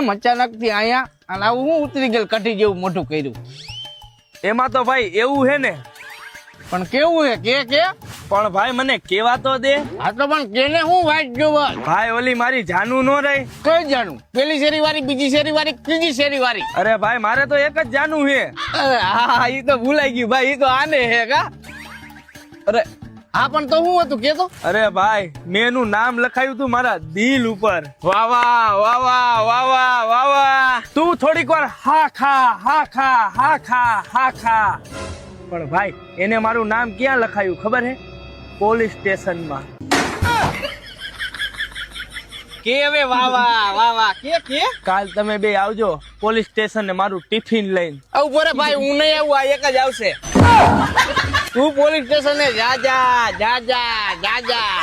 એમ અચાનક થી આયા અને આવું હું ઉતરી ગયેલ કઠી જેવું મોઢું કર્યું. એમાં તો ભાઈ એવું હે ને, પણ કેવું હે કે પણ ભાઈ મને કેવા તો દે. આ તો પણ કેને હું વાટ જોવા ભાઈ ઓલી મારી જાનું નો રહી. કઈ જાણું? પેલી શેરી વાળી, બીજી શેરી વાળી, ત્રીજી શેરી વાળી? અરે ભાઈ મારે તો એક જ જાનું હે. અરે હા ઈ તો ભૂલાઈ ગયું ભાઈ, ઈ તો આને હે કા. અરે હા પણ તો હું હતું કેતો? અરે ભાઈ મેં એનું નામ લખાયું તું મારા દિલ ઉપર. વાહ વાહ વાહ વાહ વાહ વાહ વાહ વાહ. તું થોડીક વાર હા ખા હા ખા હા ખા હા ખા. પણ ભાઈ એને મારું નામ ક્યાં લખાયું ખબર હે? પોલીસ સ્ટેશનમાં. કે હવે વાહ વાહ વાહ વાહ કે કાલ તમે બે આવજો પોલીસ સ્ટેશન ને મારું ટિફિન લઈને. આવું બોરે ભાઈ હું નહીં આવું, આ એક જ આવશે. તું પોલીસ સ્ટેશને જા જા જા જા જા જા.